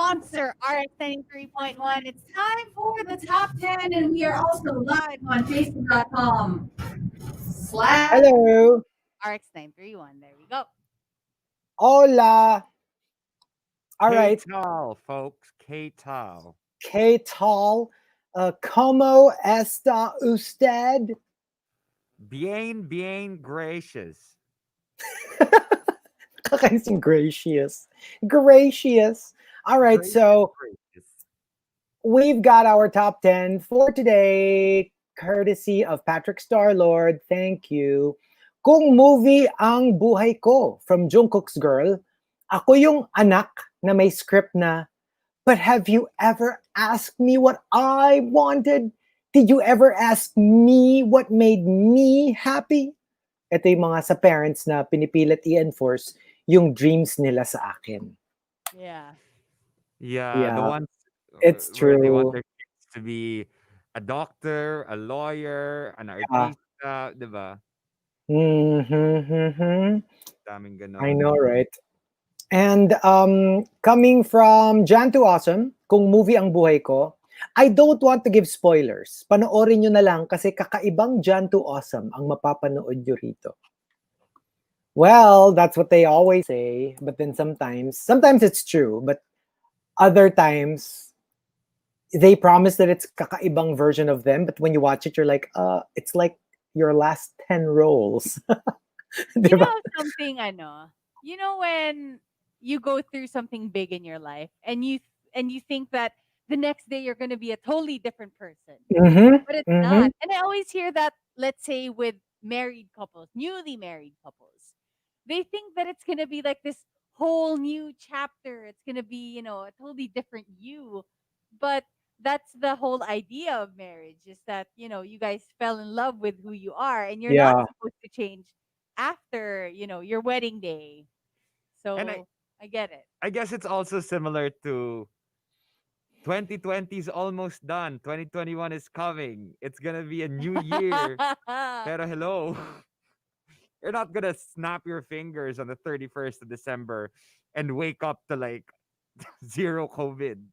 Monster RX93.1. It's time for the top 10, and we are also live on Facebook.com/RX931. Hello. There we go. Hola. All right. K-Tal, folks. K-Tal. ¿Qué tal? ¿Cómo está usted? Bien gracious. Kakaising gracious. Gracious. All right. So Gracious. we've got our top 10 for today, courtesy of Patrick Starlord. Thank you. Kung movie ang buhay ko from Jungkook's Girl, ako yung anak na may script na, but have you ever asked me what I wanted? Did you ever ask me what made me happy? Ito yung mga sa parents na pinipilit i-enforce yung dreams nila sa akin. Yeah. Yeah, the Yeah, ones it's where they want true. their kids to be a doctor, a lawyer, an Yeah. artista, diba? Mm-hmm. Daming I ganon. know, right? And coming from Jan to Awesome, kung movie ang buhay ko, I don't want to give spoilers. Panoorin nyo na lang kasi kakaibang Jan to Awesome ang mapapanood nyo rito. Well, that's what they always say, but then sometimes it's true, but other times they promise that it's kakaibang version of them, but when you watch it, you're like, it's like your last 10 roles. You Diba? know something, you know when you go through something big in your life, and you think that the next day you're going to be a totally different person, Mm-hmm. but it's Mm-hmm. not. And I always hear that, let's say with married couples, newly married couples, they think that it's going to be like this whole new chapter. It's going to be, a totally different you. But that's the whole idea of marriage, is that, you guys fell in love with who you are, and you're not Yeah. supposed to change after, your wedding day. And So I get it. I guess it's also similar to 2020 is almost done. 2021 is coming. It's gonna be a new year. Pero hello. You're not gonna snap your fingers on the 31st of December and wake up to like zero COVID.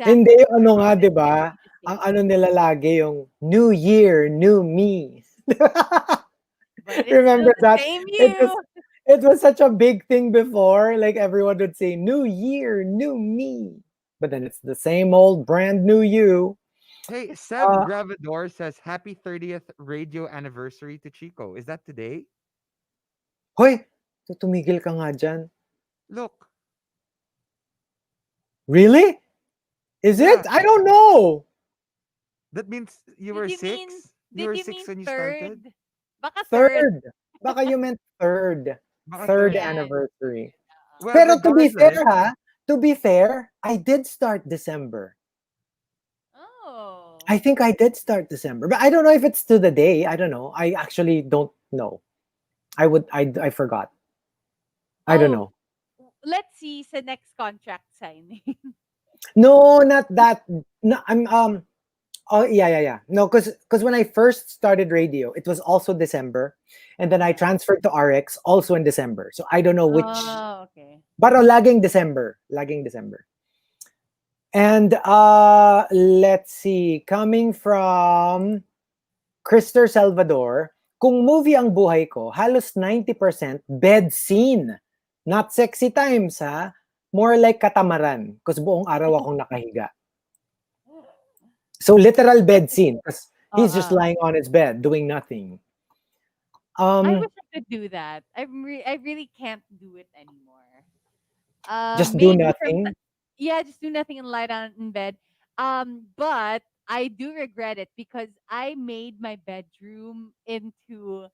Hindi, Exactly. ano nga, di It's gonna ba? be the Ang same. ano nila lagi, yung New Year, New Me. But it's still Remember the that? same It was, you. it was such a big thing before. Like, everyone would say, New Year, New Me. But then it's the same old brand new you. Hey, Seb Uh, Gravador says happy 30th radio anniversary to Chico. Is that today? Hoy, tumigil ka nga dyan. Look. Really? Is Yeah. it? I don't know. That means you Did were you mean six? You did were you six mean when you started? third? Baka third. Third. Baka you meant third. Baka Third third. Yan. anniversary. Well, Pero to be fair, regardless, I did start December. Oh. I think I did start December, but I don't know if it's to the day. I don't know. I actually don't know. I forgot. I don't Oh, know. let's see sa next contract signing. No, not that. No, oh yeah. No, because when I first started radio, it was also December, and then I transferred to RX also in December. So I don't know which. Oh, okay. But laging December. And let's see, coming from Krister Salvador, kung movie ang buhay ko, halos 90% bed scene. Not sexy times, ha? More like katamaran, because buong araw akong nakahiga. So literal bed scene, because he's just Uh-uh. lying on his bed doing nothing. I Um, wish I could do that. I really can't do it anymore. just do Maybe from nothing. yeah, just do nothing and lie down in bed. But I do regret it because I made my bedroom into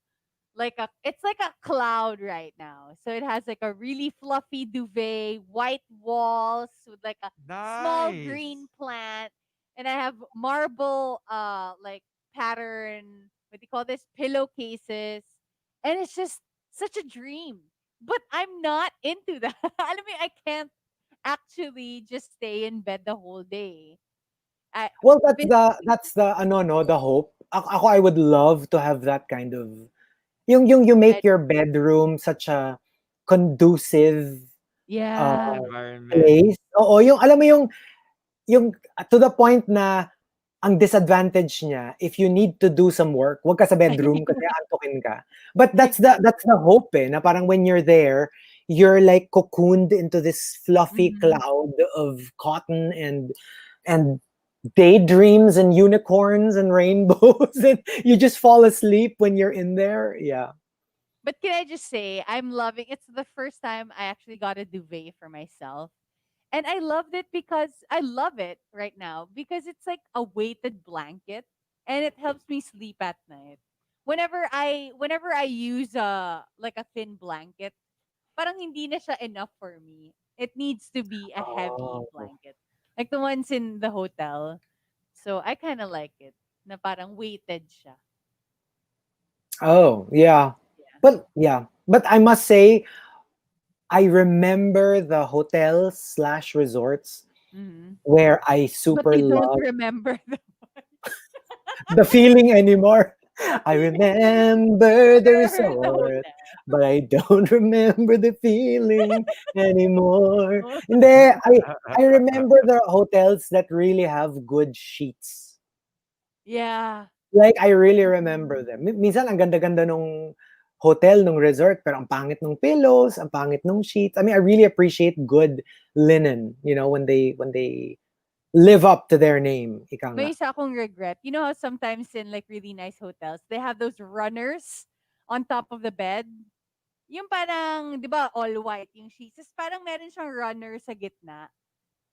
like it's like a cloud right now. So it has like a really fluffy duvet, white walls with like a small nice. green plant, and I have marble like pattern, what do you call this, pillowcases, and it's just such a dream. But I'm not into that. I mean, I can't actually just stay in bed the whole day. I Well, physically, that's the ano no, the hope. Ako, I would love to have that kind of yung you make bed. your bedroom such a conducive uh Yeah. Environment. place Oo, yung alam mo yung to the point na ang disadvantage niya, if you need to do some work, wag ka sa bedroom kasi aantukin ka. But that's Exactly. the hope na parang when you're there, you're like cocooned into this fluffy Mhm. cloud of cotton and daydreams and unicorns and rainbows and you just fall asleep when you're in there. Yeah. But can I just say, I'm loving it's the first time I actually got a duvet for myself. And I loved it because I love it right now because it's like a weighted blanket and it helps me sleep at night. Whenever I use like a thin blanket, parang hindi na siya enough for me. It needs to be a heavy Oh. blanket. Like the ones in the hotel. So I kind of like it. Na parang weighted siya. Oh, yeah. Yeah. But yeah. But I must say, I remember the hotels slash resorts Mhm. where I But super you don't love remember the the feeling anymore. I remember the the resort, hotel. but I don't remember the feeling anymore. Hindi, I remember the hotels that really have good sheets. Yeah. Like, I really remember them. Minsan ang ganda-ganda nung hotel, nung resort, pero ang pangit nung pillows, ang pangit nung sheets. I mean, I really appreciate good linen, when they live up to their name, ika nga. May isa akong regret. You know how sometimes in like really nice hotels, they have those runners on top of the bed? Yung parang, di ba, all white yung sheets. Tapos parang meron siyang runner sa gitna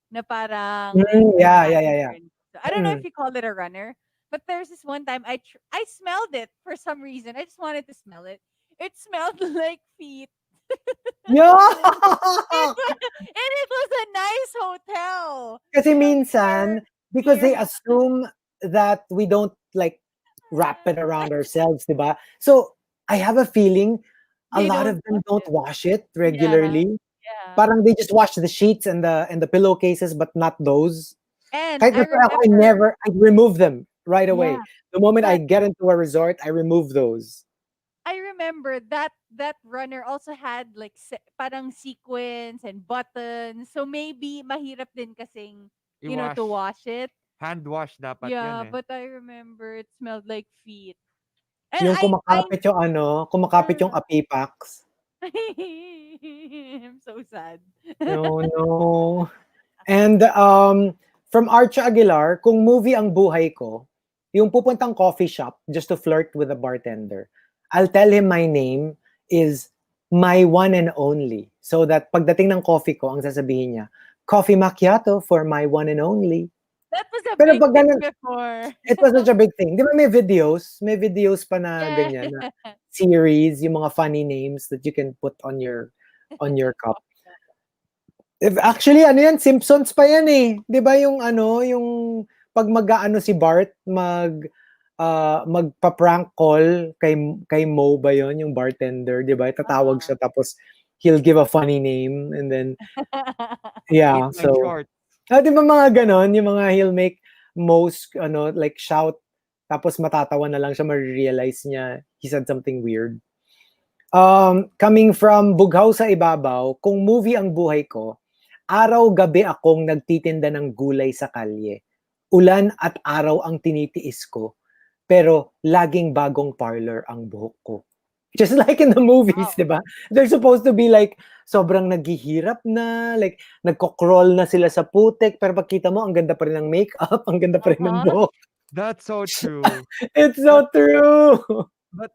na parang may Yeah, yeah, yeah, yeah. pattern. So, I don't know if Mm. you call it a runner, but there's this one time I smelled it for some reason. I just wanted to smell it. It smelled like feet. Yeah! And it was a nice hotel. Kasi You know, minsan, because near they assume that we don't, like, wrap it around ourselves, 'di ba? So, I have a feeling a they lot don't of them wash don't it. wash it Yeah. regularly. Yeah. Parang they just wash the sheets and the pillowcases, but not those. And Kahit I that's why remember, I remove them right yeah, away. The moment I but get into a resort, I remove those. I remember that runner also had like parang sequins and buttons. So maybe mahirap din kasing, to I-wash. wash it. Hand wash dapat yun Yeah, eh. but I remember it smelled like feet. And Yung I kumakapit yung Apipax. I'm so sad. No, no. And, from Archa Aguilar, kung movie ang buhay ko, yung pupuntang coffee shop just to flirt with the bartender, I'll tell him my name is my one and only. So that pagdating ng coffee ko, ang sasabihin niya, "Coffee macchiato for my one and only." That was a Pero big pag thing ganun, before. it was such a big thing. Di ba may videos pa na Yeah. ganyan, na series, yung mga funny names that you can put on your cup. If actually ano yan, Simpsons pa yan eh. 'Di ba yung ano, yung 'pag mag-aano si Bart, magpa-prank call kay Mo ba yon, yung bartender, 'di ba? Tatawag Uh-huh. siya tapos he'll give a funny name and then Eat yeah, my so short. 'di ba mga gano'n, yung mga he'll make Mo's ano, like shout tapos matatawa na lang siya, mare-realize niya he said something weird. Coming from Bughaw sa Ibabaw, kung movie ang buhay ko, araw-gabi akong nagtitinda ng gulay sa kalye. Ulan at araw ang tinitiis ko, pero laging bagong parlor ang buhok ko. Just like in the movies, Wow. 'di ba? They're supposed to be like sobrang naghihirap na, like nagko-crawl na sila sa putek, pero pagkita mo ang ganda pa rin ng makeup, ang ganda pa rin ng Uh-huh. buhok. That's so true. It's But so true. but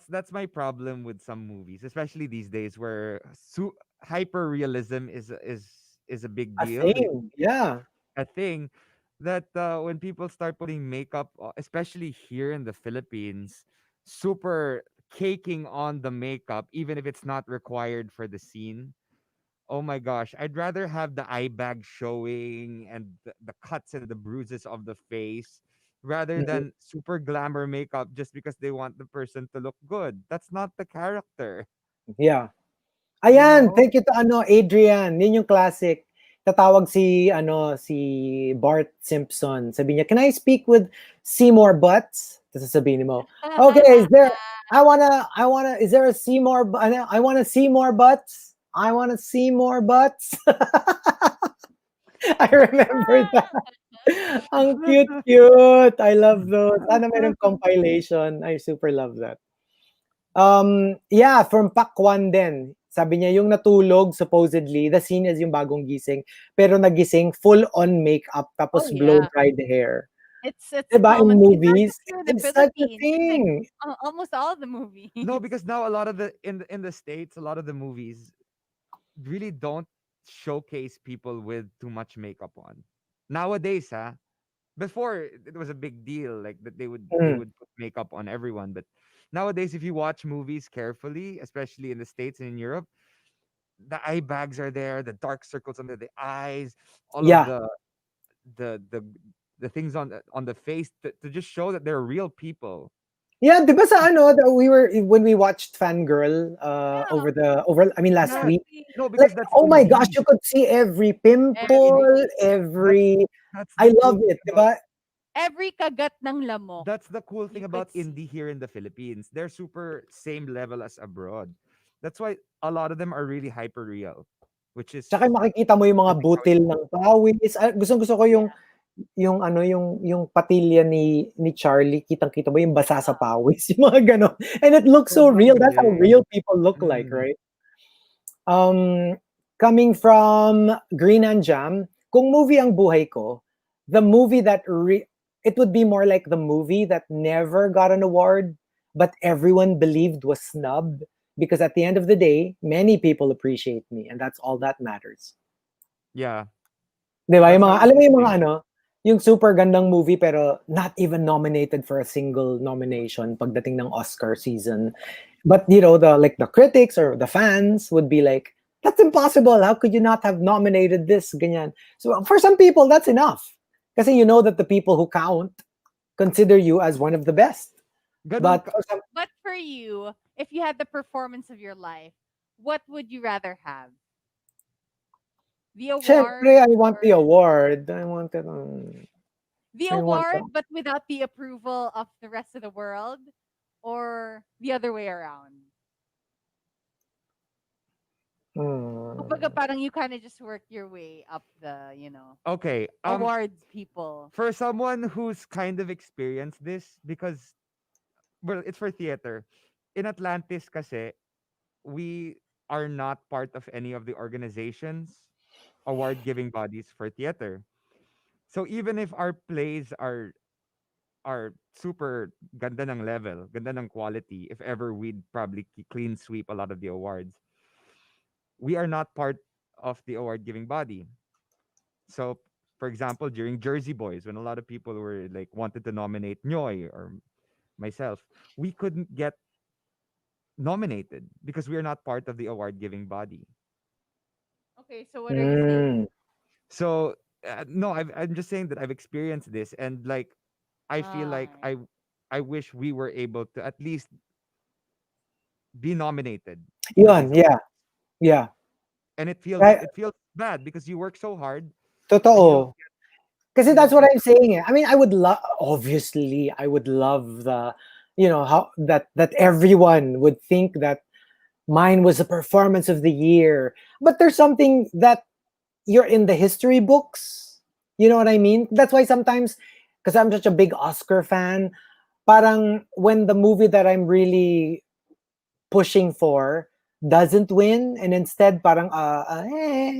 that's my problem with some movies, especially these days where hyper realism is a big A deal. thing, yeah. A thing that when people start putting makeup, especially here in the Philippines, super caking on the makeup, even if it's not required for the scene. Oh my gosh, I'd rather have the eye bag showing and the cuts and the bruises of the face rather Mhm, than super glamour makeup just because they want the person to look good. That's not the character, yeah. you Ayan, know? thank you to ano, Adrian. Yun yung classic. Tatawag si Bart Simpson. Sabi niya, "Can I speak with Seymour Butts?" Tapos sasabihin mo, "Okay, is there I wanna is there a Seymour I wanna see more Butts?" I want to see more butts. I remember that. Ang cute-cute. I love those. Sana meron compilation. I super love that. Yeah, from Pakwan din. Sabi niya, yung natulog, supposedly, the scene is yung bagong gising, pero nagising full-on makeup, Oh tapos yeah. blow-dried hair. It's Diba, in common. It's not movies, just here in the it's such a Philippines. It's like thing. almost all the movies. No, because now a lot of the in the states, a lot of the movies really don't showcase people with too much makeup on. Nowadays, before it was a big deal, like that they Mm. would put makeup on everyone. But nowadays, if you watch movies carefully, especially in the States and in Europe, the eye bags are there, the dark circles under the eyes, all of Yeah. the the things on the face to just show that they're real people. Yeah, 'di ba sa ano, we were when we watched Fangirl Yeah, I mean last Yeah, week. exactly. no, Like, because that's oh my gosh, indie. you could see every pimple, Every That's every that's the I cool love thing it, 'di about ba? every kagat ng lamok that's the cool thing you about could indie see. here in the Philippines. They're super same level as abroad. That's why a lot of them are really hyper real, which is Tsaka makikita mo yung I mga think how it butil should ng be. pawis. Gustong-gusto ko Yeah. yung ano, yung patilya ni Charlie, kitang-kita mo yung basa sa Uh, pawis, yung mga gano'n. And it looks so Sobrang real. That's how galing. real people look like, Mm. right? Um, Coming from Green and Jam, kung movie ang buhay ko, the movie that it would be more like the movie that never got an award, but everyone believed was snubbed because at the end of the day, many people appreciate me, and that's all that matters. Yeah, 'Di ba? that's Yung how mga, it alam mo should yung be. mga ano, yung super gandang movie pero not even nominated for a single nomination pagdating ng Oscar season. But you know, the critics or the fans would be like, that's impossible. How could you not have nominated this? Ganyan. So for some people, that's enough. Kasi you know that the people who count consider you as one of the best. Ganun But ka, for some, but for you, if you had the performance of your life, what would you rather have? The award syempre, I want the or award. the I want award the, but without the approval of the rest of the world or the other way around? Kumbaga hmm. parang you kind of just work your way up the, okay. awards people. For someone who's kind of experienced this, because well, it's for theater. In Atlantis, kasi we are not part of any of the organizations, award giving bodies for theater. So even if our plays are super ganda ng level, ganda ng quality, if ever we'd probably clean sweep a lot of the awards, we are not part of the award giving body. So for example, during Jersey Boys, when a lot of people were like wanted to nominate Nyoy or myself, we couldn't get nominated because we are not part of the award giving body. Okay, so what are you saying? Mm. So no, I'm just saying that I've experienced this, and like I feel like Ah, I wish we were able to at least be nominated for these Yun, awards. yeah, yeah. And Right, it feels bad because you work so hard and totoo. Kasi you that's don't what get I'm saying. I mean, I would love, obviously, I would love how that everyone would think that mine was the performance of the year. But there's something that you're in the history books. You know what I mean? That's why sometimes, because I'm such a big Oscar fan, parang when the movie that I'm really pushing for doesn't win and instead parang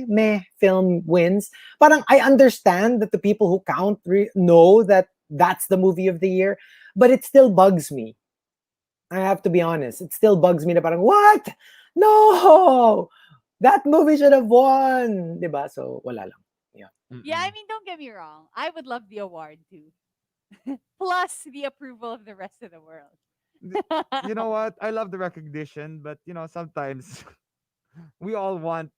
meh film wins, parang I understand that the people who count know that that's the movie of the year, but it still bugs me. I have to be honest, it still bugs me na parang what, no, that movie should have won, diba? So wala lang. Yeah. yeah, I Mm-mm. mean, don't get me wrong. I would love the award too. Plus the approval of the rest of the world. Th- You know what? I love the recognition, but sometimes we all want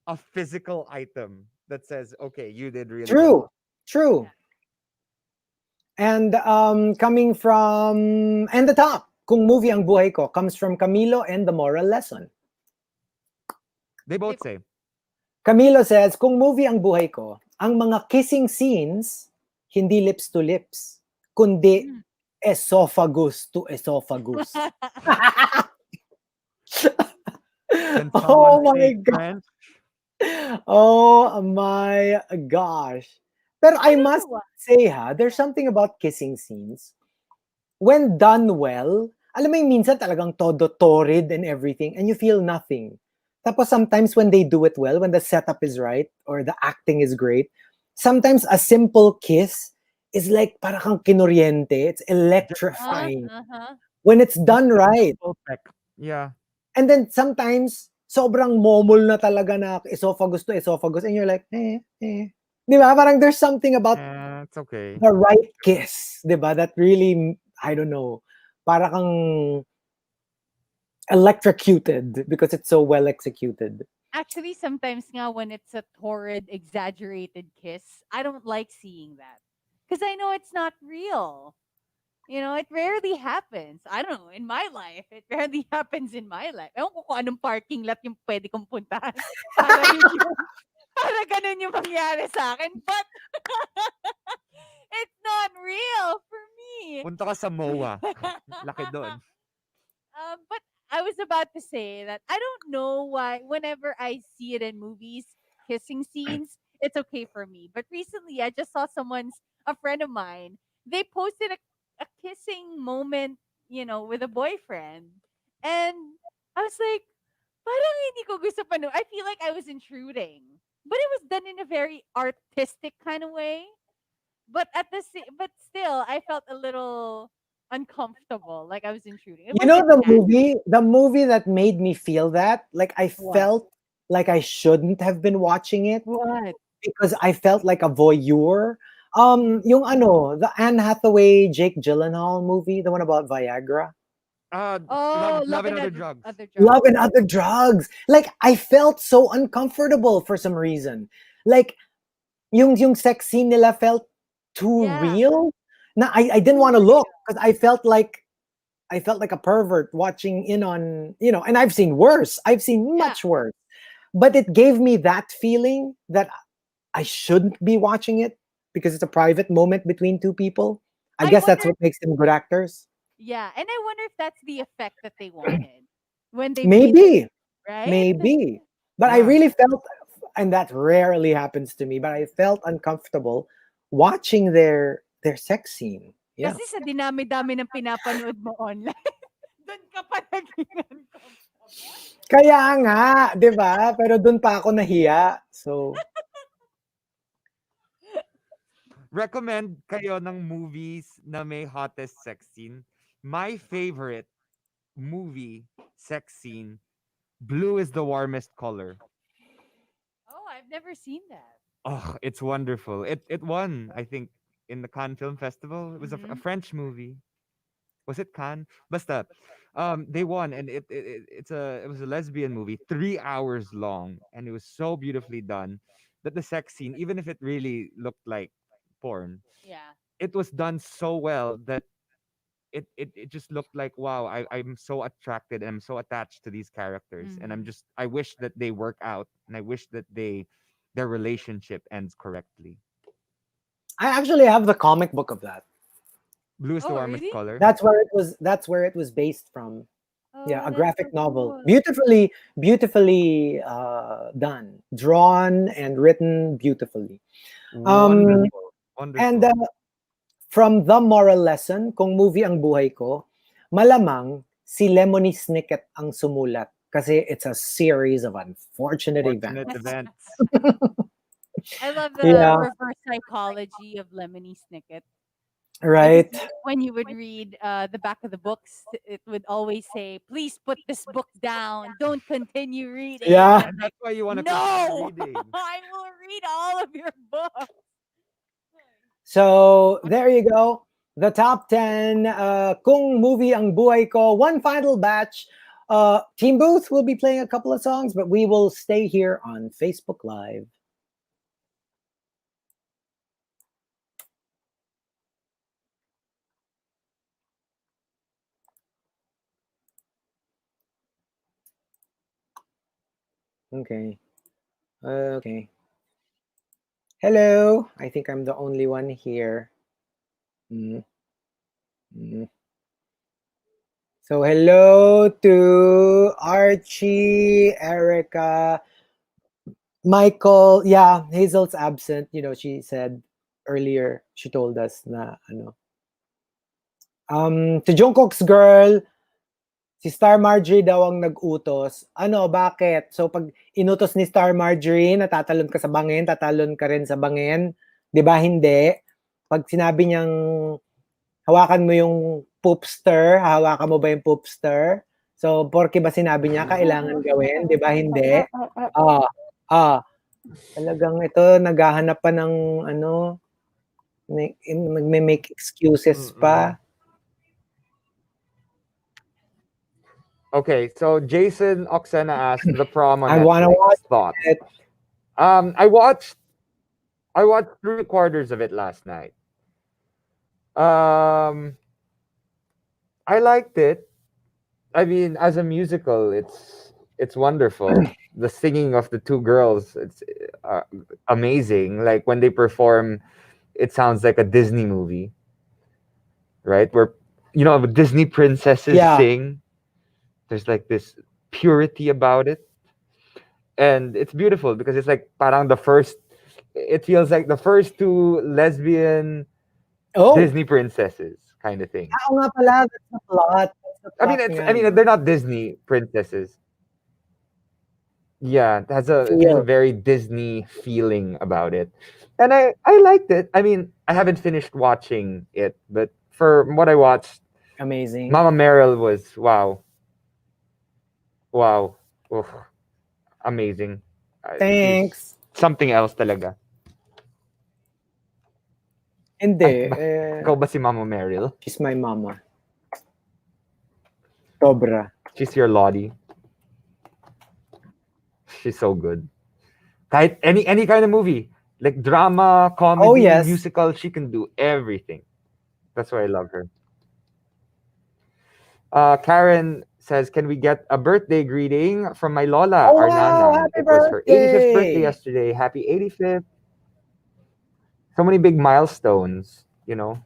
a physical item that says, "Okay, you did really True, well." true. Yeah. And coming from and the top, kung movie ang buhay ko, comes from Camilo and the moral lesson. They They, both say, Camilo says, kung movie ang buhay ko, ang mga kissing scenes, hindi lips to lips, kundi mm. esophagus to esophagus. Can someone Oh my say god. French? Oh my gosh. Pero I I don't must know why. say ha, there's something about kissing scenes. When done well, alam mo yung minsan talagang todo torrid and everything and you feel nothing. Tapos sometimes when they do it well, when the setup is right or the acting is great, sometimes a simple kiss is like para kang kinuryente. It's Just electrifying Uh-huh. when it's just done a right. simple peck. Yeah. And then sometimes, sobrang momol na talaga na esophagus to esophagus and you're like, eh. Di ba? Parang there's something about It's okay. the right kiss, di ba? That really, I don't know, para kang electrocuted because it's so well executed. Actually, sometimes nga when it's a torrid, exaggerated kiss, I don't like seeing that. Because I know it's not real. You know, it rarely happens. I don't know, in my life, it rarely happens in my life. Ewan ko kung anong parking lot yung pwede kong puntahan para yun yung, para ganun yung mangyari sa akin. But, it's not real for me. Punta ka sa MOA. Laki doon. But I was about to say that I don't know why whenever I see it in movies, kissing scenes, it's okay for me. But recently I just saw a friend of mine, they posted a kissing moment, with a boyfriend. And I was like, parang hindi ko gusto I feel like I was intruding. But it was done in a very artistic kind of way. But still, I felt a little uncomfortable, like I was intruding. It You know wasn't nasty. the movie that made me feel that? Like I What? felt like I shouldn't have been watching it What? because I felt like a voyeur. Mhm. Yung ano, the Anne Hathaway, Jake Gyllenhaal movie, the one about Viagra. Oh, Love love and and other drugs. other Love drugs. and Other Drugs. Like I felt so uncomfortable for some reason. Like yung sex scene nila felt too Yeah, real. Na I didn't too want to look real. because I felt like a pervert watching in on, and I've seen worse. I've seen Yeah, much worse. But it gave me that feeling that I shouldn't be watching it because it's a private moment between two people. I I guess that's wonder. what makes them good actors. Yeah, and I wonder if that's the effect that they wanted when they made the Maybe, right. maybe. But I Yeah. really felt, and that rarely happens to me, but I felt uncomfortable watching their sex scene. Yeah. Kasi sa dinami-dami ng pinapanood mo online, doon ka pa naging uncomfortable. Kaya nga, 'di ba? Pero dun pa ako nahiya. So, Recommend kayo ng movies na may hottest sex scene. My favorite movie sex scene, blue is the warmest color. Oh, I've never seen that. Oh, it's wonderful. It won, I think, in the Cannes Film Festival. It was a Mhm. French movie. Was it Cannes? Basta, they won, and it was a lesbian movie, 3 hours long, and it was so beautifully done that the sex scene, even if it really looked like porn, Yeah. it was done so well that it just looked like wow, I'm so attracted and I'm so attached to these characters, and Mhm. I wish that they work out, and I wish that their relationship ends correctly. I actually have the comic book of that. Blue is the Oh, warmest really? color. That's where it was based from. Yeah, Oh, a that's graphic so novel. cool. Beautifully done. Drawn and written beautifully. Um Wonderful. and Wonderful. from the moral lesson, kung movie ang buhay ko, malamang si Lemony Snicket ang sumulat kasi it's a series of unfortunate Fortunate events. events. I love the Yeah, reverse psychology of Lemony Snicket. Because right. when you would read the back of the books, it would always say, "Please put this book down. Don't continue reading." Yeah. I'm And like, that's why you want to continue "No, reading. I will read all of your books." So, there you go. The top 10 kung movie ang buhay ko. One final batch. Team Booth will be playing a couple of songs, but we will stay here on Facebook Live. Okay. Okay. Hello. I think I'm the only one here. Mm, mm. So hello to Archie, Erica, Michael. Yeah, Hazel's absent. You know, she said earlier, she told us na ano. To Jungkook's girl, si Star Marjorie daw ang nag-utos. Ano, bakit? So pag inutos ni Star Marjorie, natatalon ka sa bangin, tatalon ka rin sa bangin. 'Di ba hindi? Pag sinabi niyang hawakan mo yung poopster, hawakan mo ba yung poopster? So, porke ba sinabi niya kailangan gawin, 'di ba hindi? Ah, ah, talagang ito naghahanap pa ng ano, nagme-make excuses Mm-mm. pa. Okay, so Jason Oxena asked the prom on I wanna Netflix. watch Thoughts? it. I watched 3 quarters of it last night. Um, I liked it. I mean, as a musical, it's wonderful. The singing of the two girls, it's uh, amazing. Like when they perform, it sounds like a Disney movie, right? Where Disney princesses Yeah. sing. There's like this purity about it, and it's beautiful because it's like parang the first. It feels like the first two lesbian Oh, Disney princesses kind of thing. oo nga pala, that's the plot. That's the I mean, plot nga, I mean, 'no? they're not Disney princesses. Yeah, it has a Feel. very Disney feeling about it, and I liked it. I mean, I haven't finished watching it, but for what I watched, Amazing. Mama Meryl was wow, wow, oof, amazing. She's Thanks. something else talaga. Hindi, Ay, ikaw ba si Mama Meryl? she's my mama. Sobra. She's your Lottie. She's so good. Kahit any kind of movie, like drama, Oh, comedy, yes. musical, she can do everything. That's why I love her. Karen says, "Can we get a birthday greeting from my Lola, Oh, our wow! Nana? Happy It was her 85th birthday birthday! yesterday. Happy 85th. So many big milestones, you know.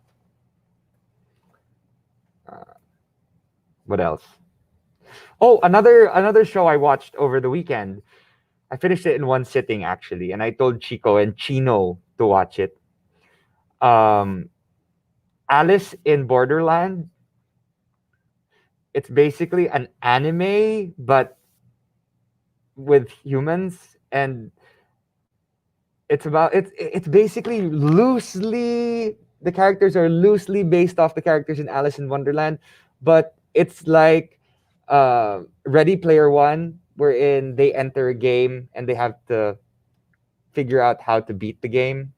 Uh, what else? Oh, another show I watched over the weekend. I finished it in one sitting actually, and I told Chico and Chino to watch it. Um, Alice in Borderland. It's basically an anime, but with humans, and it's basically loosely the characters are loosely based off the characters in Alice in Wonderland, but it's like Ready Player One, wherein they enter a game and they have to figure out how to beat the game.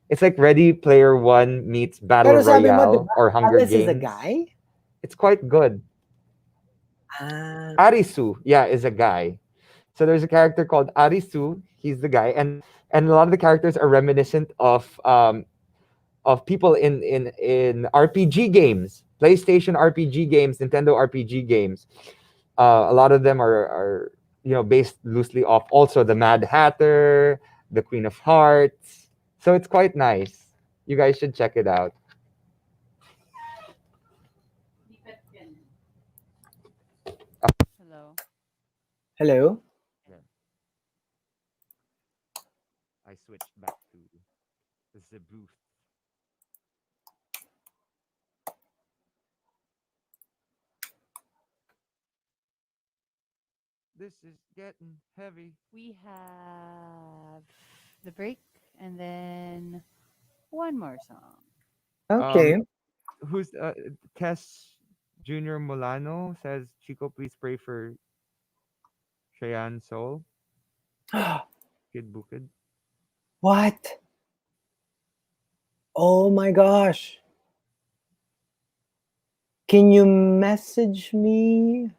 It's like Ready Player One meets Battle Pero sabi mo, di Royale ba, or Hunger Alice is a Games. guy? It's quite good. Ah, Arisu, yeah, is a guy. So there's a character called Arisu. He's the guy, and a lot of the characters are reminiscent of people in RPG games, PlayStation RPG games, Nintendo RPG games. A lot of them are based loosely off also the Mad Hatter, the Queen of Hearts. So it's quite nice. You guys should check it out. Hello. hello? Yeah, I switched back to the booth. This is getting heavy. We have the break and then one more song. Um, Okay. who's Tess Junior Molano says, Chico, please pray for Cheyenne Soul, Kid Bukid. What? Oh my gosh. Can you message me?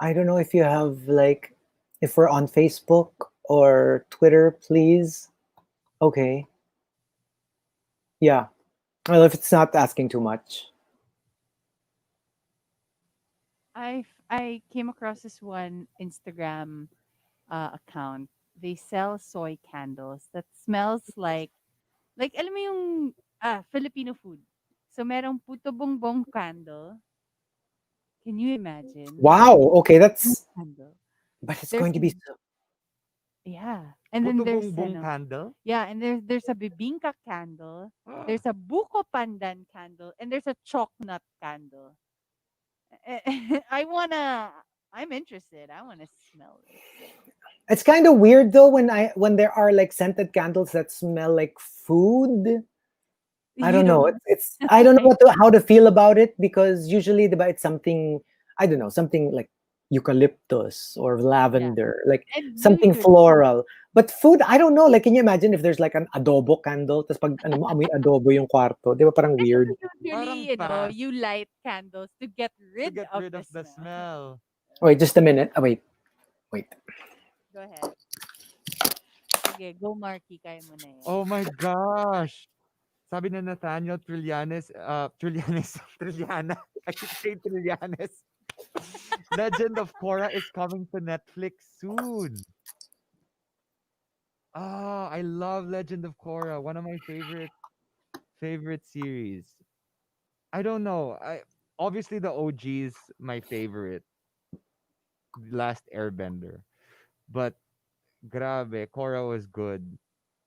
I don't know if you have like, if we're on Facebook or Twitter, please. Okay. Yeah. Well, if it's not asking too much. I came across this one Instagram account. They sell soy candles that smells like alam mo yung Filipino food. So merong puto bongbong candle. Can you imagine? Wow. Okay, Blue that's. candle. But it's There's going to a be. yeah, and then Puto there's Bongbong candle? yeah, and there's a bibingka candle, there's a buko pandan candle, and there's a chocolate candle. I wanna. I'm interested. I wanna smell it. It's kind of weird though when there are like scented candles that smell like food. I You don't know. don't It's I don't know how to feel about it because usually it's something I don't know, something like eucalyptus or yeah, lavender, like and something usually floral. But food, I don't know. Like, can you imagine if there's like an adobo candle, tapos pag ano mo, amoy adobo yung kwarto, di ba parang I weird? know Parang usually, pass you light candles to get to rid get of rid the of the smell. smell. Wait, just a minute. Oh, wait. Go ahead. Sige, go Marky, kaya mo na yan. Oh my gosh! Sabi na Nathaniel Trillanes, Trillana. I keep saying Trillanes. Legend of Korra is coming to Netflix soon. Ah, I love Legend of Korra. One of my favorite series. I don't know. I obviously the OG is my favorite. Last Airbender. But grabe, Korra was good.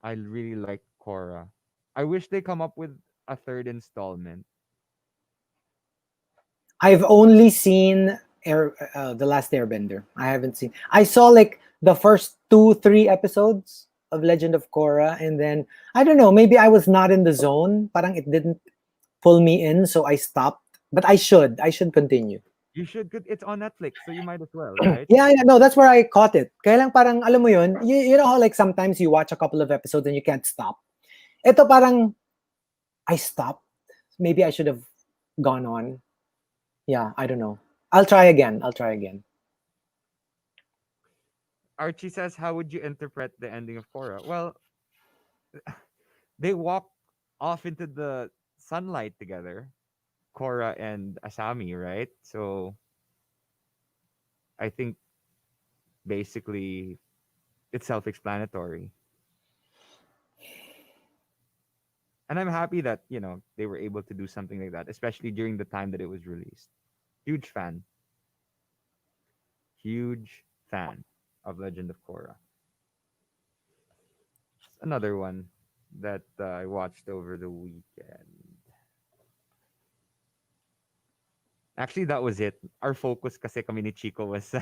I really like Korra. I wish they come up with a third installment. I've only seen the Last Airbender. I haven't seen. I saw like the first 2, 3 episodes of Legend of Korra, and then I don't know. Maybe I was not in the zone. Parang it didn't pull me in, so I stopped. But I should. I should continue. You should it's on Netflix, so you might as well, right? Yeah, yeah, no, that's where I caught it. Kaya lang parang alam mo yun. You know how like sometimes you watch a couple of episodes and you can't stop. Ito parang I stopped. Maybe I should have gone on. Yeah, I don't know. I'll try again. I'll try again. Archie says, "How would you interpret the ending of Korra?" Well, they walk off into the sunlight together, Korra and Asami, right? So I think basically it's self-explanatory. And I'm happy that, they were able to do something like that, especially during the time that it was released. Huge fan. Huge fan of Legend of Korra. Another one that I watched over the weekend. Actually, that was it. Our focus kasi kami ni Chico was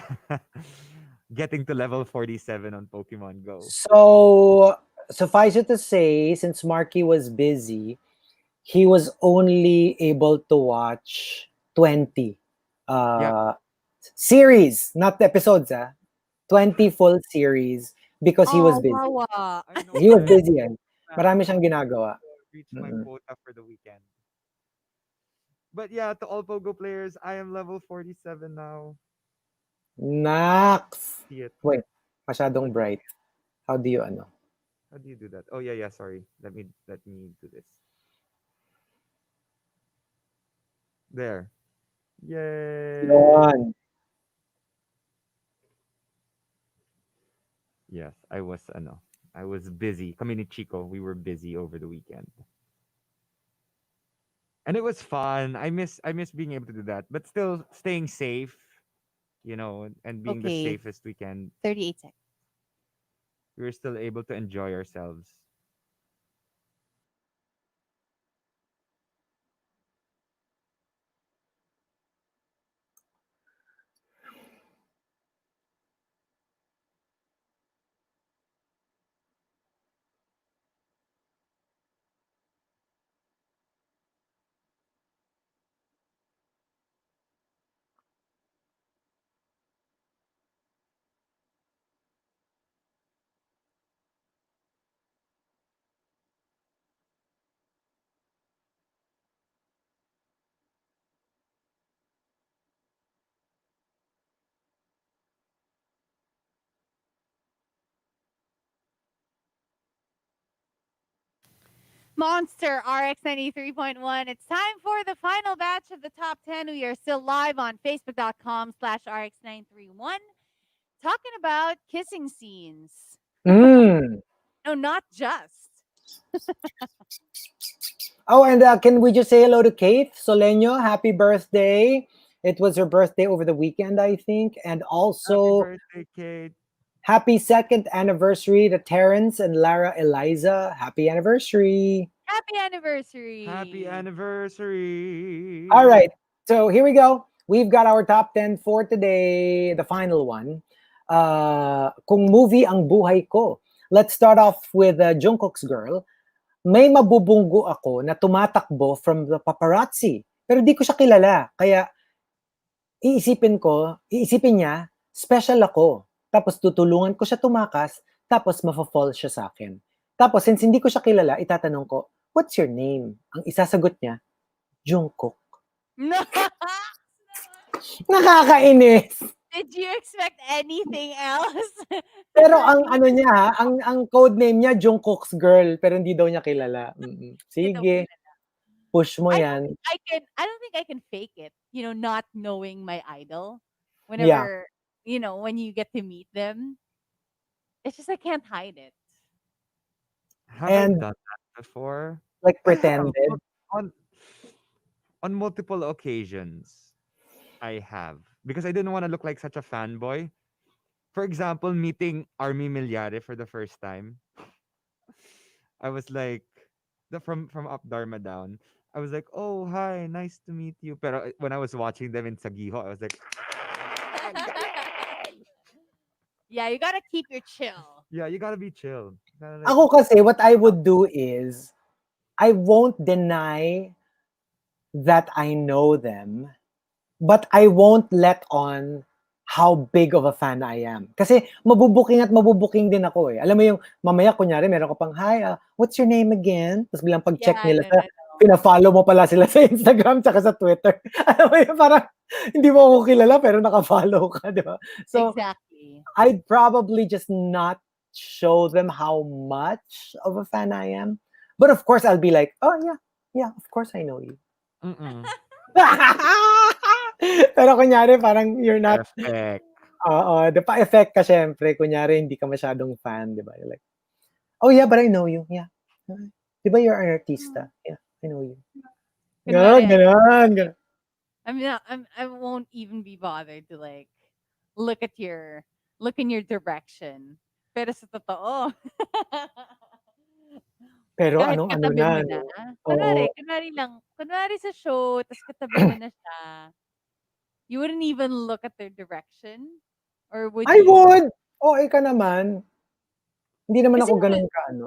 getting to level 47 on Pokemon Go. So suffice it to say, since Marky was busy, he was only able to watch 20 Yeah. uh series, not episodes, 20 full series because he was Oh, busy. wawa. I know, He was right? busy yan. Sad. Marami I siyang wanted ginagawa. to reach my Mm-mm. quota for the weekend. But yeah, to all Pogo players, I am level 47 now. Nax! See it. Wait, masyadong What? bright. How do you ano? How do you do that? Oh yeah, yeah. Sorry. Let me do this. There. Yay! Yun. Yes, I was busy. Kami ni Chico, we were busy over the weekend. And it was fun. I miss being able to do that, but still staying safe, and being the Okay, safest we can. 38 seconds. We were still able to enjoy ourselves. Monster RX93.1. It's time for the final batch of the top 10. We are still live on Facebook.com/RX931 talking about kissing scenes. Mm. No, not just. Oh, and can we just say hello to Kate Soleño? Happy birthday. It was her birthday over the weekend, I think. And Happy also, birthday, Kate. happy second anniversary to Terrence and Lara Eliza. Happy anniversary. Happy Happy anniversary. All anniversary. right. So here we go. We've got our top 10 for today, the final one. Kung movie ang buhay ko. Let's start off with Jungkook's Girl. May mabubunggo ako na tumatakbo from the paparazzi. Pero di ko siya kilala. Kaya iisipin niya, special ako. Tapos tutulungan ko siya tumakas, tapos mafo-fall siya sa akin. Tapos since hindi ko siya kilala, itatanong ko, what's your name? Ang isasagot niya, Jungkook. No. Nakakainis! Did you expect anything else? Pero ang ano niya ha, ang code name niya, Jungkook's Girl, pero hindi daw niya kilala. Hindi daw Sige, kilala. push mo I don't yan. think I don't think I can fake it. Not knowing my idol. Yeah, Whenever, when you get to meet them, it's just I can't hide it. Have I and done that before? like I have, pretended. but on multiple occasions. I have, because I didn't want to look like such a fanboy. For example, meeting Army Milyare for the first time. I was like, from up Dharma down. I was like, oh hi, nice to meet you. Pero when I was watching them in Sagiho, I was like, Yeah, you gotta keep your chill. yeah, you gotta be chill. You gotta like, Ako kasi, what I would do is, I won't deny that I know them, but I won't let on how big of a fan I am. Kasi mabubuking din ako eh. Alam mo yung mamaya kunyari meron ka pang, hi, what's your name again? Tapos bilang pag-check Yeah, nila no, sa, no, no. pina-follow mo pala sila sa Instagram tsaka sa Twitter. Alam mo yung parang hindi mo ako kilala pero naka-follow ka, di ba? So, Exactly. I'd probably just not show them how much of a fan I am. But of course, I'll be like, oh yeah, of course I know you. mm-mm. Pero kunyari, parang you're not, Perfect. di pa effect ka syempre, kunyari hindi ka masyadong fan, di ba? You're like, oh yeah, but I know you, yeah. Di ba you're an artista? Yeah, I know you. Kunwari, Ganon. I won't even be bothered to like look at look in your direction. Pero sa totoo, Pero kahit anong ano katabi mo na, na, no? Oo. kunwari sa show, tas katabi mo na siya, you wouldn't even look at their direction? Or would I you? would! Okay ka naman. Hindi naman Kasi ako ganun ka ano.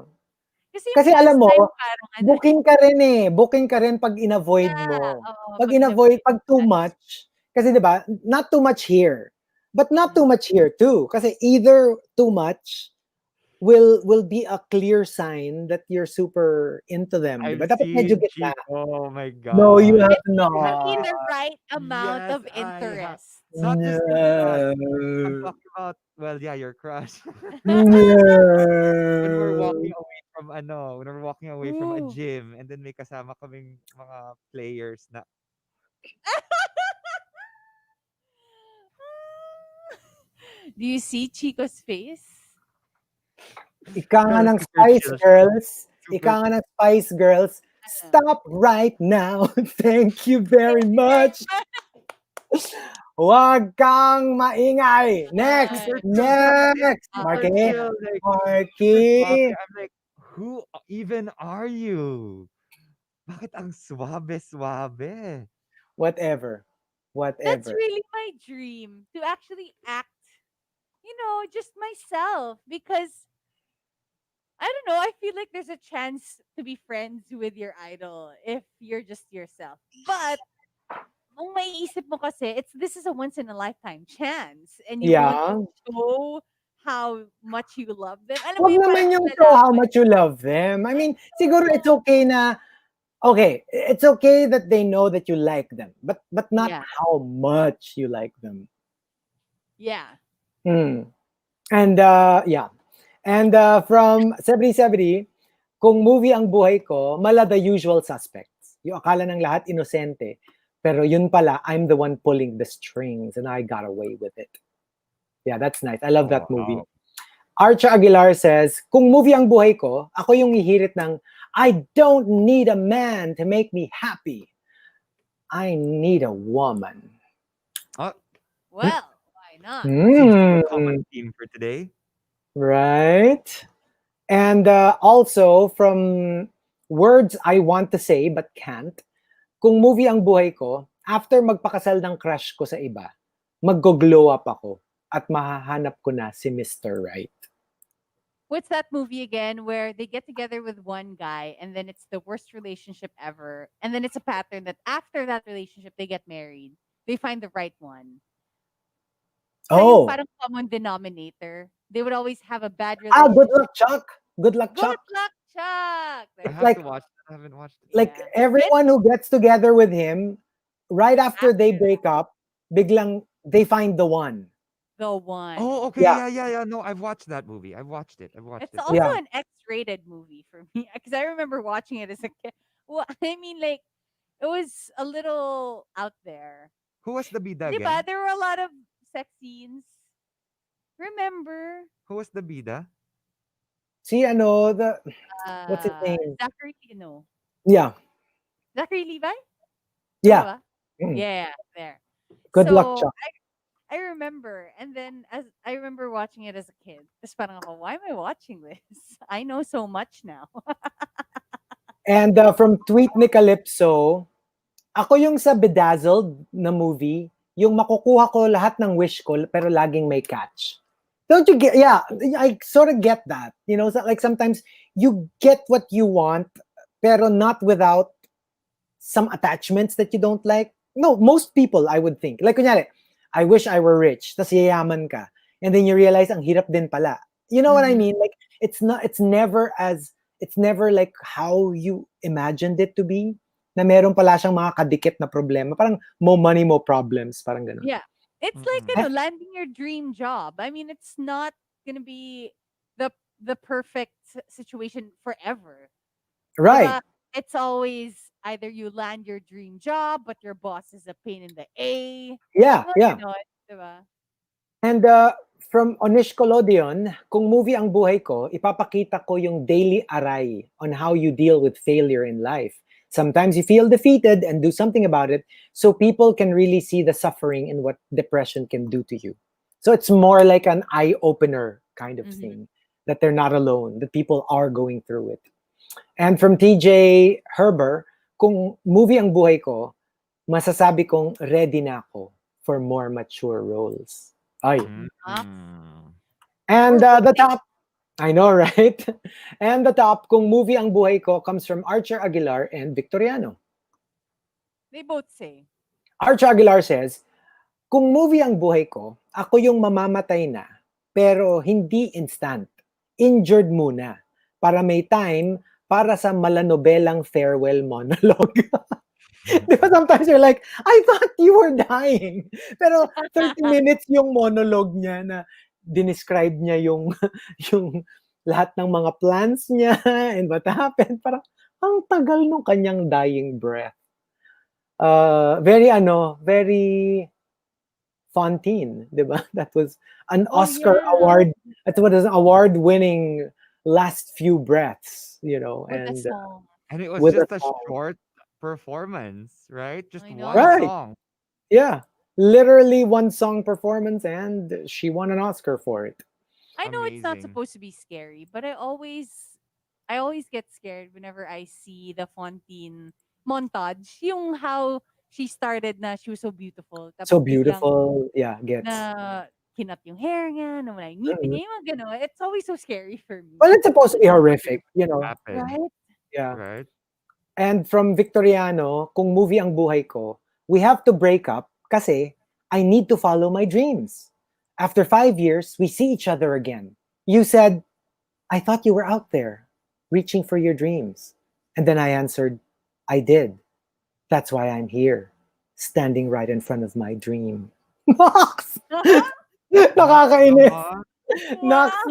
kasi Kasi alam mo, minsan parang ano booking ka rin eh. Booking ka rin pag in-avoid yeah, mo. oo, Pag 'pag in-avoid, in-avoid pag too much, kasi 'di ba, not too much here. But not too much here too. Kasi either too much will be a clear sign that you're super into them, 'di ba? I've Dapat medyo seen gitna. Chico. Oh my No, you god. have It He needs has to be not. this. the right amount Yes, of I have. interest. Not just interest. I'm No. talking about, well, yeah, your crush. When we're No. walking away from when we're walking away from a Ooh. gym and then may kasama kaming mga players na Do you see Chico's face? Ika nga pero ng super Spice chill siya. Girls, ika Super nga ng Spice Girls, Ano? stop right now. Thank you very Thank you very much. Huwag kang maingay. Next, super much. chill siya. It's next. super Marky, chill. Like we're just Marky. walking. I'm like, who even are you? Bakit ang suabe-suabe? Whatever. That's Whatever. really my dream to actually act, just myself because I don't know, I feel like there's a chance to be friends with your idol if you're just yourself. But kung maiisip mo kasi, this is a once in a lifetime chance and you want to Yeah. show how much you love them. Alam mo Huwag yung parang naman yung show how lalaban. much you love them. I mean, siguro it's okay na, okay, it's okay that they know that you like them, but not Yeah. how much you like them. Yeah. Mm. And yeah. And from 7070, kung movie ang buhay ko, mala the usual suspects. Yung akala ng lahat inosente. Pero yun pala, I'm the one pulling the strings and I got away with it. Yeah, that's nice. I love that movie. Wow. Archa Aguilar says, kung movie ang buhay ko, ako yung hihirit ng, I don't need a man to make me happy. I need a woman. Oh, Well, why not? seems to be a common Mm, theme for today. right. And also from words I want to say but can't, kung movie ang buhay ko, after magpakasal ng crush ko sa iba, maggo-glow up ako at mahahanap ko na si Mr. Right. What's that movie again where they get together with one guy and then it's the worst relationship ever, and then it's a pattern that after that relationship they get married, they find the right one. Siya yung Oh, parang common denominator. They would always have a bad Good relationship. Luck Chuck. Good Luck Good Chuck. luck, Chuck! I It's There. have to like watch it. I haven't watched it. like Yeah. Then everyone who gets together with him, right after they after break up, biglang they find the one. the one. Oh, okay. Yeah, Yeah, yeah, yeah. No, I've watched that movie. I've watched it. I've watched It's it. also yeah. an X-rated movie for me because I remember watching it as a kid. Well, I mean, like it was a little out there. Who was the bida 'Di ba? again? There were a lot of sex scenes. Remember? Who was the bida? See, what's his name? Zachary, no. Yeah, Zachary Levi? Tama yeah. ba? Mm. Yeah, there. Good Luck So Chuck. I remember, and then as I remember watching it as a kid, tapos parang ako, why am I watching this? I know so much now. And from Tweet ni Calypso, ako yung sa Bedazzled na movie, yung makukuha ko lahat ng wish ko pero laging may catch. Don't you get, yeah, I sort of get that. Like sometimes you get what you want pero not without some attachments that you don't like. No, most people I would think. Like kunyari, I wish I were rich, tas yayaman ka. And then you realize ang hirap din pala. You know what I Mhm. mean? Like it's never like how you imagined it to be. Na meron pala siyang mga kadikit na problema. Parang more money, more problems. Parang ganun. Yeah. It's like, Mm-mm. Eh, landing your dream job. I mean, it's not gonna be the perfect situation forever. right. Diba? It's always either you land your dream job, but your boss is a pain in the A. Yeah, Mga yeah. ganon, diba? And from Onish Kolodion, kung movie ang buhay ko, ipapakita ko yung daily aray on how you deal with failure in life. Sometimes you feel defeated and do something about it so people can really see the suffering and what depression can do to you. So it's more like an eye opener kind of Mhm. thing that they're not alone, that people are going through it. And from TJ Herber, kung movie ang buhay ko, masasabi kong ready na ako for more mature roles. Ay, Ah, Mm-mm. and we're the waiting. top, I know, right? And the top, kung movie ang buhay ko, comes from Archer Aguilar and Victoriano. They both say. Archer Aguilar says, kung movie ang buhay ko, ako yung mamamatay na, pero hindi instant. Injured muna, para may time para sa malanobelang farewell monologue. Di ba sometimes you're like, I thought you were dying. Pero 30 minutes yung monologue niya na dinescribe niya yung yung lahat ng mga plans niya and what happened. Parang ang tagal nung kanyang dying breath. Very Fontaine, di ba? That was an Oh Oscar yeah, award. That was an award-winning last few breaths, with the and song. And it was with a just a song. short performance, right? Just I one know. Right. song. Yeah, literally one song performance, and she won an Oscar for it. I know it's not Amazing. supposed to be scary, but I always get scared whenever I see the Fontaine montage. Yung how she started na she was so beautiful. So Tapos biglang beautiful. Yeah, gets. na kinat yung hair niya, nawala yung ngipin Mhm. niya, yung mga gano'n. It's always so scary for Well, me. it's supposed to be horrific, Happened, Right? Yeah. right? And from Victoriano, kung movie ang buhay ko, we have to break up kasi I need to follow my dreams. After 5 years, we see each other again. You said, I thought you were out there, reaching for your dreams. And then I answered, I did. That's why I'm here, standing right in front of my dream. Nox! Nox Nakakainis. naman. Nox Wow!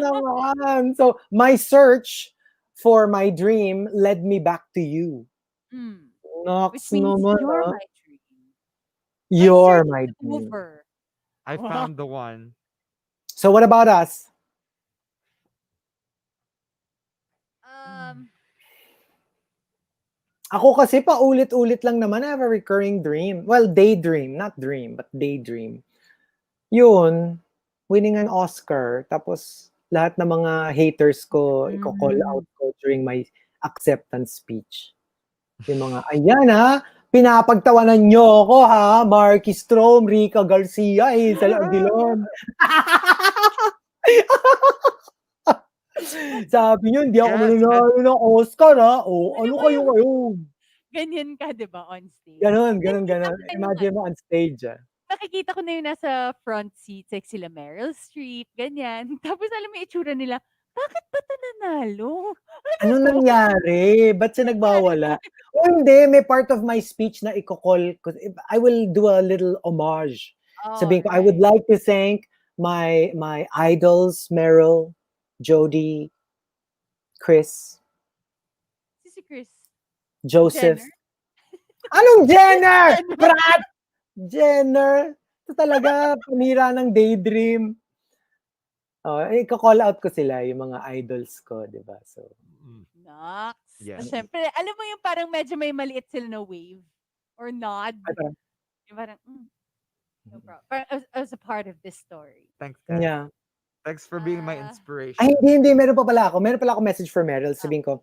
naman. So, my search for my dream led me back to you. Mm. Which Nox means naman, you're ah. my dream. My You're search my is dream. over. I Wow. found the one. So, what about us? Um, Ako kasi paulit-ulit lang naman. I have a recurring dream. Well, daydream. Not dream, but daydream. Yun, winning an Oscar. Tapos, lahat ng mga haters ko, i-call out Mm. ko during my acceptance speech. Yung mga, ayan ha, pinapagtawanan nyo ako ha, Markki Strom, Rica Garcia, Hazel Aguilon. Sabi nyo, hindi ako Yes, mananalo ng Oscar ha. O, Alam ano mo kayo yung ngayon? ganyan ka 'di ba on stage? Ganon, ganon, Nakikita ganon. ko na yung Imagine mo on stage ah. nakikita ko na yung nasa front seats, like sila Meryl Streep, ganyan. Tapos alam mo yung itsura nila, bakit ba 'to nanalo? Ano Ano 'to? nangyari? Ba't siya Nangyari nagwawala? ba? O hindi, may part of my speech na iko-call ko. I will do a little homage. Oh, Sabihin ko, I would right. like to thank my idols, Meryl, Jody, Chris, Si Chris Joseph. Jenner? Anong Jenner? Jenner. Brat! Jenner! Ito talaga, panira ng daydream. Oh, iko-call out ko sila, yung mga idols ko, di ba? So, Mm, Naks. Tas yes. siyempre, alam mo yung parang medyo may maliit sila na wave or nod. ano? Yung parang, no problem. Parang as a part of this story. Thanks, guys. Yeah. Thanks for being my Ah, Ay, inspiration. hindi. Meron pa pala ako. Meron pala ako message for Meryl. Sabihin ko,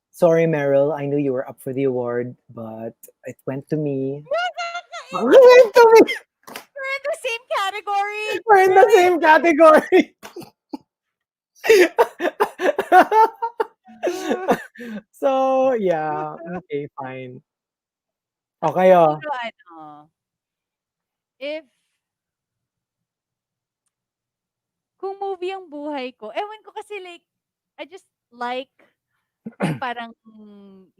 sorry, Meryl. I knew you were up for the award, but it went to me. It nakakainis! went to me! We're in the same category! We're in the same category. So, yeah. Okay, fine. Okay, oh. Siguro ano, if kung movie ang buhay ko, ewan ko kasi like, I just like yung parang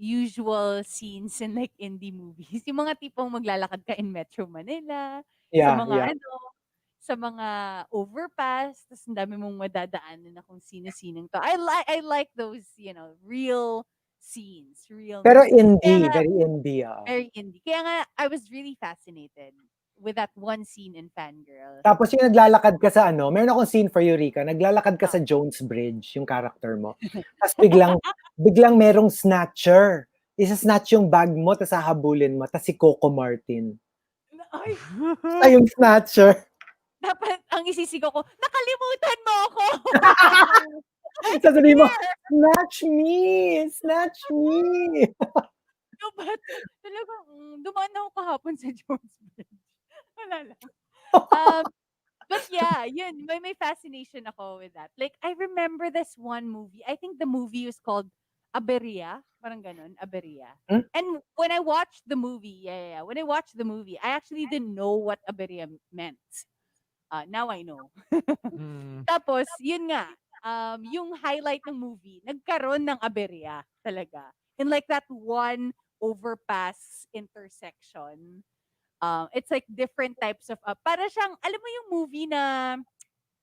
usual scenes in like indie movies. Yung mga tipong maglalakad ka in Metro Manila, sa Yeah, yeah. mga ano, sa mga overpass, tas ang dami mong madadaanan na kung sino-sinong to. I like those, real scenes, real Pero movies. Kaya indie. nga, Very indie, very indie. Kaya nga, I was really fascinated with that one scene in Fangirl. Tapos yung naglalakad ka sa ano, meron akong scene for you, Rica. Naglalakad ka Ah. sa Jones Bridge, yung character mo. Tapos biglang merong snatcher. Isa-snatch yung bag mo, tapos hahabulin mo. Tapos si Coco Martin. Ay, Siya yung snatcher. dapat ang isisigaw ko, nakalimutan mo ako! I'm Sasabihin mo, here! snatch me! Snatch me! No, but talagang dumaan ako kahapon sa Jones Bridge. Wala lang. Um, but yeah, yun, may fascination ako with that. Like, I remember this one movie. I think the movie was called Aberia. Parang ganun, Aberia. Hmm? And when I watched the movie, yeah. When I watched the movie, I actually didn't know what Aberia meant. Now I know. Mm, Tapos, yun nga, yung highlight ng movie, nagkaroon ng aberya talaga. In like that one overpass intersection. It's like different types of, para siyang, alam mo yung movie na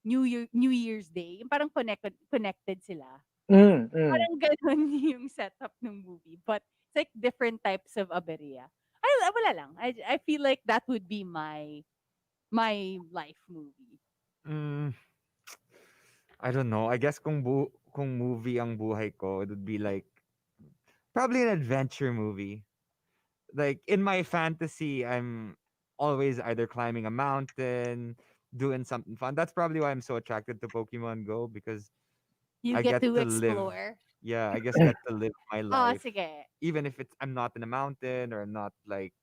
New Year's Day, yung parang connected sila. Mm, mm. Parang ganun yung setup ng movie. But it's like different types of aberya. Wala lang. I feel like that would be my life movie. mm, I don't know. I guess kung movie ang buhay ko, it would be like probably an adventure movie. Like in my fantasy, I'm always either climbing a mountain, doing something fun. That's probably why I'm so attracted to Pokemon Go because You I get get to to live. explore. Yeah, I just get to live my Oh, life, sige. even if I'm not in a mountain or I'm not like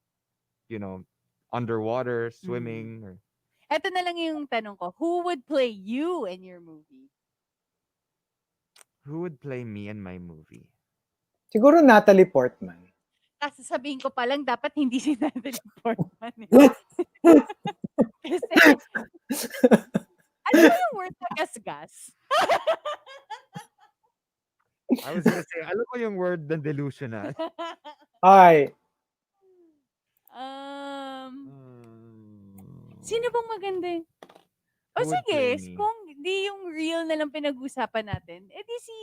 you know underwater Mm. swimming or Eto na lang yung tanong ko. Who would play you in your movie? who would play me in my movie. Siguro Natalie Portman. Kasi sabihin ko pa lang, dapat hindi si Natalie Portman eh. Kasi, ano ba yung word na gasgas? I was gonna say, alam ko yung word na delusional. Ay, Sino bang maganda eh? O Who would play sige, me? kung di yung real na lang pinag-usapan natin, edi si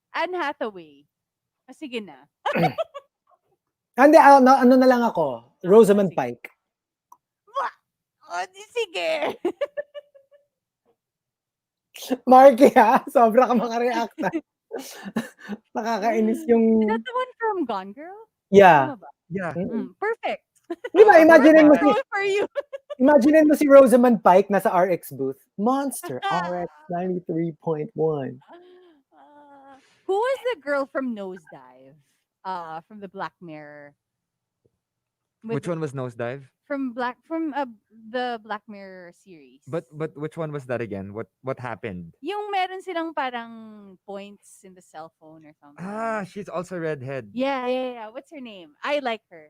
Anne Hathaway. O sige na. hindi, ano na lang ako. Rosamund Sige. Pike. O di sige. Markki ha, sobra ka makareact. Nakakainis Is that yung the one from Gone Girl? yeah. Tama ba? Yeah. Mm. Perfect. 'Di ba Perfect imaginein mo si role for you. Imaginein mo si Rosamund Pike nasa RX booth. Monster RX93.1. Who was the girl from Nosedive? From the Black Mirror with Which one was Nosedive? from the Black Mirror series. But which one was that again? What happened? Yung meron silang parang points in the cell phone or Ah, something. she's also redhead. Yeah. What's her name? I like her.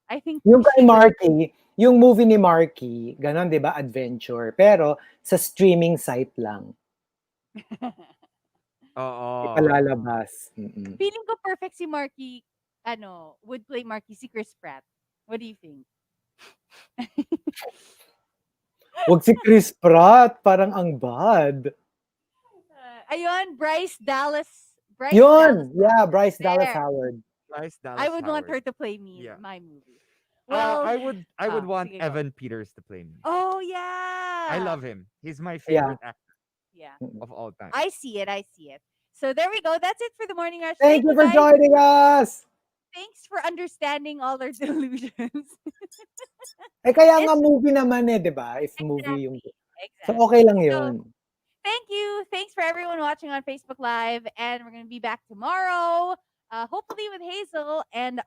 I think Yung kay she would. Markki, yung movie ni Markki, gano'n 'di ba, adventure, pero sa streaming site lang Oo. ipalalabas. Mm. Feeling ko perfect si Marky, would play Marky si Chris Pratt. What do you think? 'Wag si Chris Pratt, parang ang bad. Ayun, Bryce Dallas 'Yun, yeah, Howard. Bryce Dallas There. Howard. Bryce I Dallas would want her Howard. to play me Yeah. in my movie. Well, I would want sige go. Evan Peters to play me. Oh I yeah. love him. He's my Yeah. favorite actor Yeah. Mm. of all time. I see it. I see it. So there we go. That's it for the morning rush. Thank Thank you you for guys. joining us! Thanks for understanding all our delusions. Eh, kaya nga It's movie naman eh, 'di ba? If movie yung exactly. so okay lang So 'yun. thank you. Thanks for everyone watching on Facebook Live. And we're going to be back tomorrow, hopefully with Hazel and